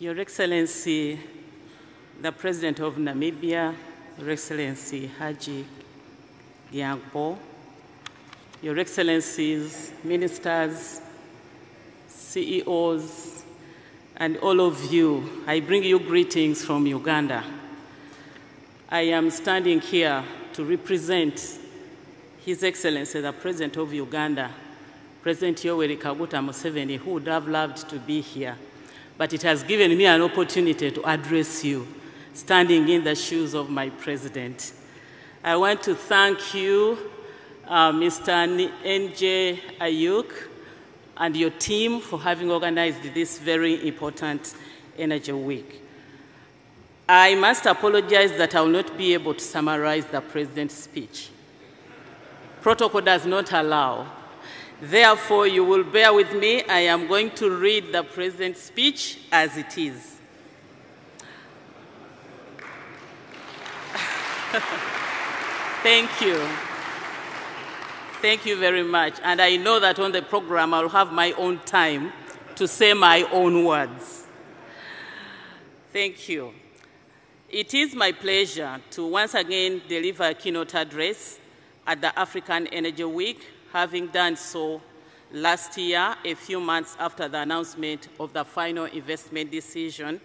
Your Excellency, the President of Namibia, Your Excellency Haji Gyambo, Your Excellencies, Ministers, CEOs, and all of you, I bring you greetings from Uganda. I am standing here to represent His Excellency, the President of Uganda, President Yoweri Museveni, who would have loved to be here. But it has given me an opportunity to address you, standing in the shoes of my president. I want to thank you, Mr. N.J. Ayuk, and your team for having organized this very important Energy Week. I must apologize that I will not be able to summarize the president's speech. Protocol does not allow. Therefore, you will bear with me. I am going to read the president's speech as it is. Thank you. Thank you very much. And I know that on the program, I'll have my own time to say my own words. Thank you. It is my pleasure to once again deliver a keynote address at the African Energy Week, having done so last year, a few months after the announcement of the final investment decision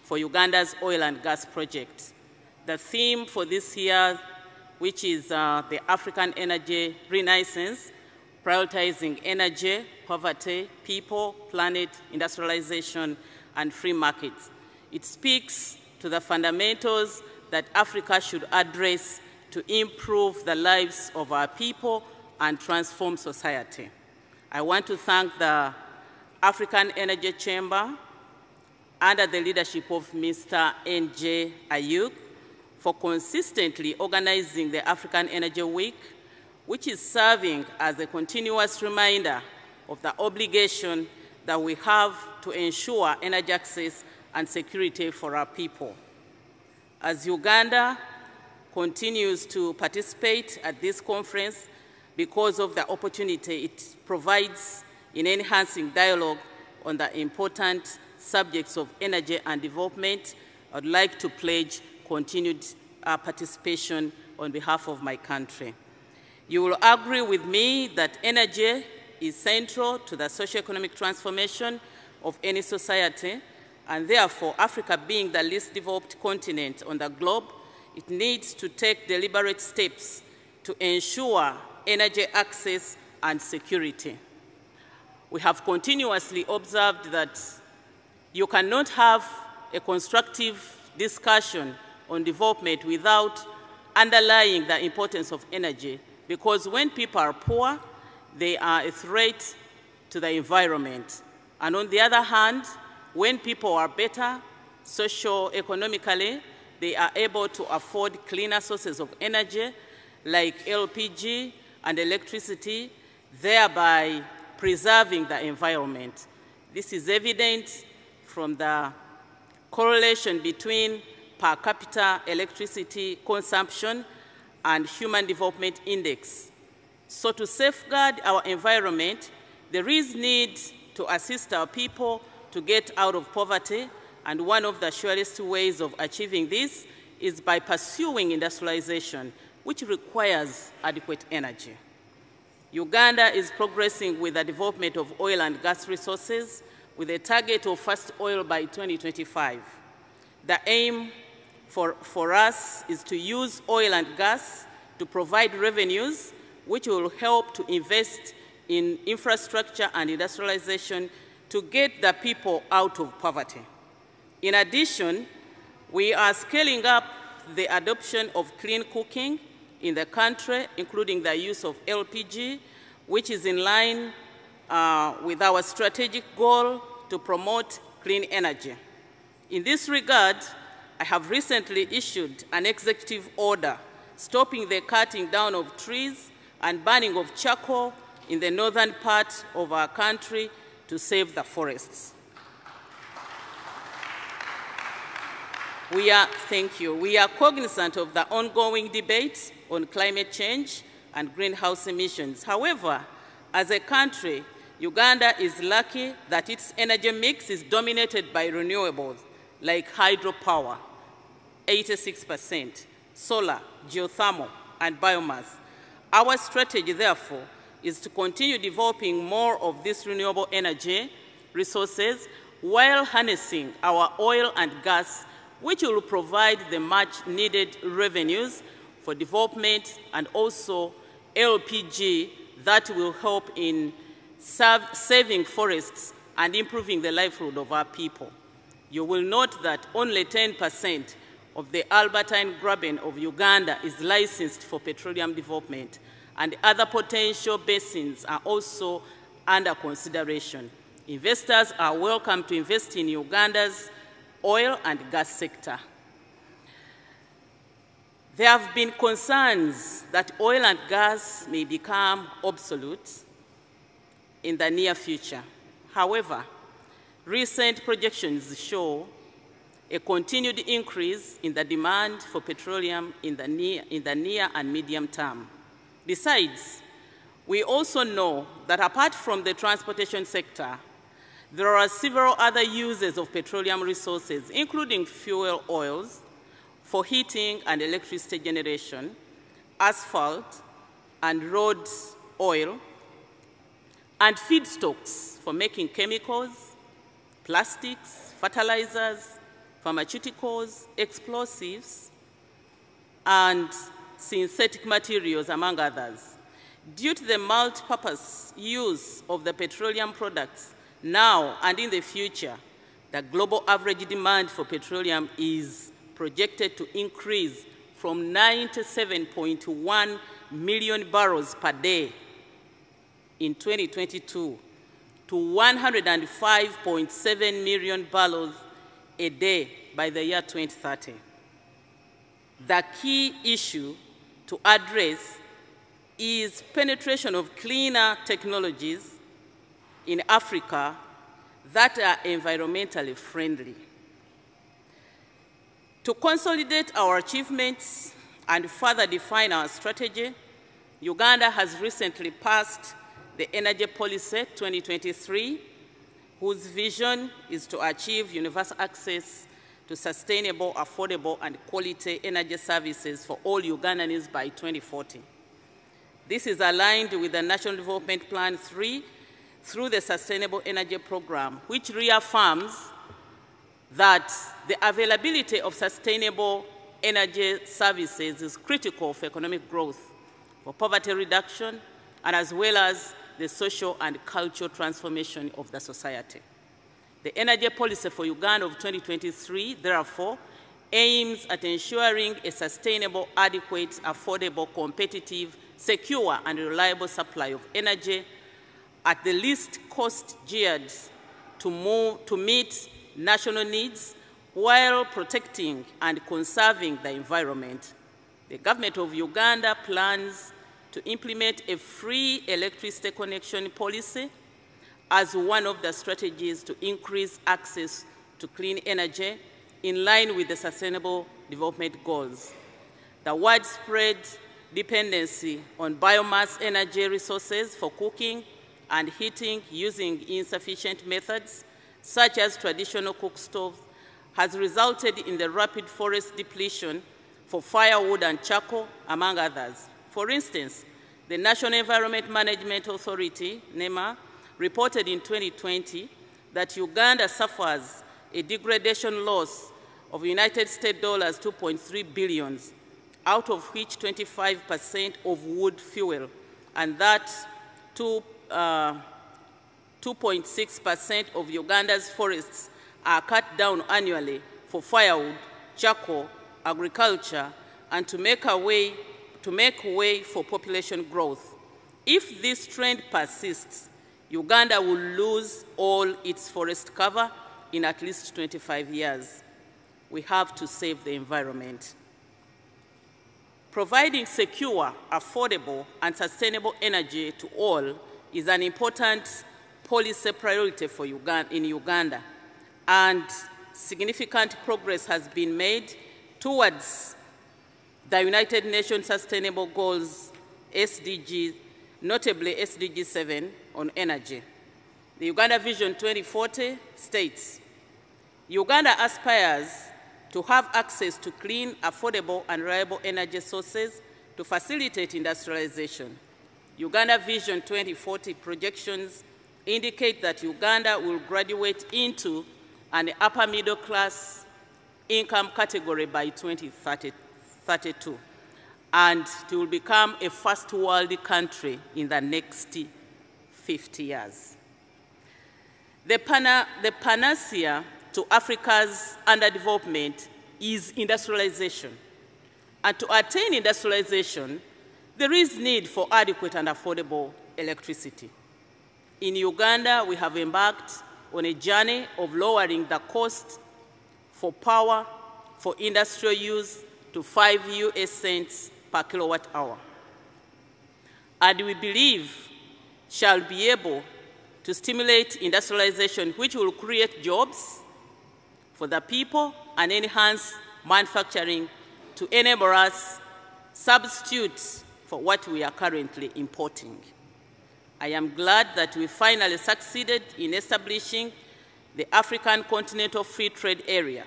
for Uganda's oil and gas project. The theme for this year, which is the African Energy Renaissance, prioritizing energy, poverty, people, planet, industrialization, and free markets. It speaks to the fundamentals that Africa should address to improve the lives of our people and transform society. I want to thank the African Energy Chamber, under the leadership of Mr. N.J. Ayuk, for consistently organizing the African Energy Week, which is serving as a continuous reminder of the obligation that we have to ensure energy access and security for our people. As Uganda continues to participate at this conference, because of the opportunity it provides in enhancing dialogue on the important subjects of energy and development, I'd like to pledge continued participation on behalf of my country. You will agree with me that energy is central to the socio-economic transformation of any society, and therefore Africa being the least developed continent on the globe, it needs to take deliberate steps to ensure energy access and security. We have continuously observed that you cannot have a constructive discussion on development without underlying the importance of energy, because when people are poor, they are a threat to the environment. And on the other hand, when people are better socio-economically, they are able to afford cleaner sources of energy like LPG and electricity, thereby preserving the environment. This is evident from the correlation between per capita electricity consumption and Human Development Index. So to safeguard our environment, there is need to assist our people to get out of poverty, and one of the surest ways of achieving this is by pursuing industrialization, which requires adequate energy. Uganda is progressing with the development of oil and gas resources with a target of first oil by 2025. The aim for us is to use oil and gas to provide revenues which will help to invest in infrastructure and industrialization to get the people out of poverty. In addition, we are scaling up the adoption of clean cooking in the country, including the use of LPG, which is in line with our strategic goal to promote clean energy. In this regard, I have recently issued an executive order stopping the cutting down of trees and burning of charcoal in the northern part of our country to save the forests. We are cognizant of the ongoing debate on climate change and greenhouse emissions. However, as a country, Uganda is lucky that its energy mix is dominated by renewables like hydropower, 86%, solar, geothermal, and biomass. Our strategy, therefore, is to continue developing more of these renewable energy resources while harnessing our oil and gas, which will provide the much-needed revenues for development, and also LPG that will help in saving forests and improving the livelihood of our people. You will note that only 10% of the Albertine Graben of Uganda is licensed for petroleum development, and other potential basins are also under consideration. Investors are welcome to invest in Uganda's oil and gas sector. There have been concerns that oil and gas may become obsolete in the near future. However, recent projections show a continued increase in the demand for petroleum in the near and medium term. Besides, we also know that apart from the transportation sector, there are several other uses of petroleum resources, including fuel oils for heating and electricity generation, asphalt and road oil, and feedstocks for making chemicals, plastics, fertilizers, pharmaceuticals, explosives, and synthetic materials, among others. Due to the multi-purpose use of the petroleum products now and in the future, the global average demand for petroleum is projected to increase from 97.1 million barrels per day in 2022 to 105.7 million barrels a day by the year 2030. The key issue to address is penetration of cleaner technologies in Africa that are environmentally friendly. To consolidate our achievements and further define our strategy, Uganda has recently passed the Energy Policy 2023, whose vision is to achieve universal access to sustainable, affordable, and quality energy services for all Ugandans by 2040. This is aligned with the National Development Plan 3 through the Sustainable Energy Program, which reaffirms that the availability of sustainable energy services is critical for economic growth, for poverty reduction, and as well as the social and cultural transformation of the society. The energy policy for Uganda of 2023, therefore, aims at ensuring a sustainable, adequate, affordable, competitive, secure, and reliable supply of energy at the least cost geared to meet national needs while protecting and conserving the environment. The government of Uganda plans to implement a free electricity connection policy as one of the strategies to increase access to clean energy in line with the Sustainable Development Goals. The widespread dependency on biomass energy resources for cooking and heating using insufficient methods, such as traditional cook stoves, has resulted in the rapid forest depletion for firewood and charcoal, among others. For instance, the National Environment Management Authority, NEMA, reported in 2020 that Uganda suffers a degradation loss of United States dollars 2.3 billion, out of which 25% of wood fuel, and that 2.6% of Uganda's forests are cut down annually for firewood, charcoal, agriculture, and to make way for population growth. If this trend persists, Uganda will lose all its forest cover in at least 25 years. We have to save the environment. Providing secure, affordable, and sustainable energy to all is an important policy priority for in Uganda, and significant progress has been made towards the United Nations Sustainable Goals, SDGs, notably SDG 7 on energy. The Uganda Vision 2040 states, Uganda aspires to have access to clean, affordable, and reliable energy sources to facilitate industrialization. Uganda Vision 2040 projections indicate that Uganda will graduate into an upper middle class income category by 2032, and it will become a first world country in the next 50 years. The panacea to Africa's underdevelopment is industrialization. And to attain industrialization, there is need for adequate and affordable electricity. In Uganda, we have embarked on a journey of lowering the cost for power for industrial use to 5 US cents per kilowatt hour. And we believe shall be able to stimulate industrialization, which will create jobs for the people and enhance manufacturing to enable us substitutes for what we are currently importing. I am glad that we finally succeeded in establishing the African Continental Free Trade Area,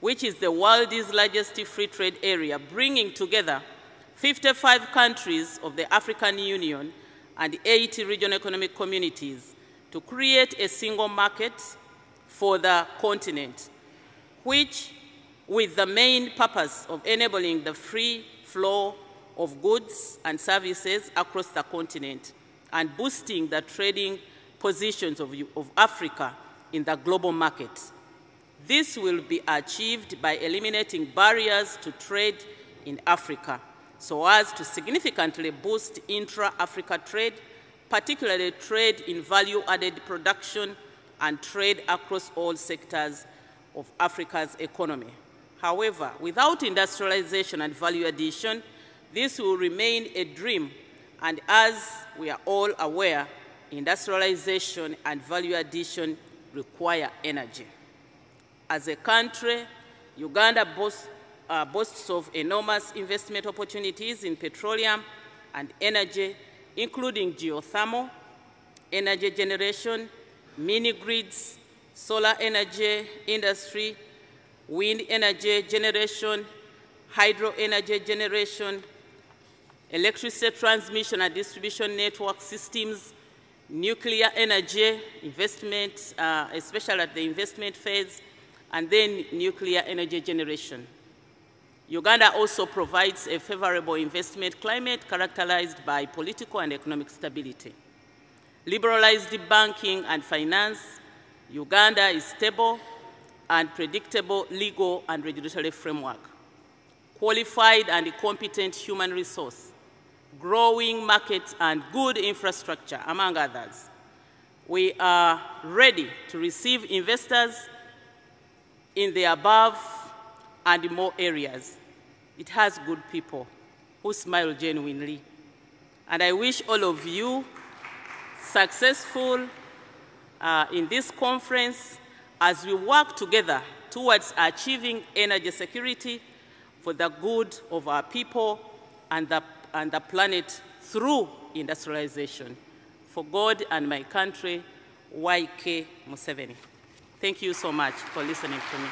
which is the world's largest free trade area, bringing together 55 countries of the African Union and 80 regional economic communities to create a single market for the continent, which with the main purpose of enabling the free flow of goods and services across the continent and boosting the trading positions of Africa in the global market. This will be achieved by eliminating barriers to trade in Africa so as to significantly boost intra-Africa trade, particularly trade in value-added production and trade across all sectors of Africa's economy. However, without industrialization and value addition, this will remain a dream, and as we are all aware, industrialization and value addition require energy. As a country, Uganda boasts of enormous investment opportunities in petroleum and energy, including geothermal, energy generation, mini-grids, solar energy industry, wind energy generation, hydro energy generation, electricity transmission and distribution network systems, nuclear energy investment, especially at the investment phase, and then nuclear energy generation. Uganda also provides a favorable investment climate characterized by political and economic stability. Liberalized banking and finance, Uganda is stable and predictable legal and regulatory framework, qualified and competent human resource, growing markets and good infrastructure, among others. We are ready to receive investors in the above and more areas. It has good people who smile genuinely. And I wish all of you successful in this conference as we work together towards achieving energy security for the good of our people and the planet through industrialization. For God and my country, YK Museveni. Thank you so much for listening to me.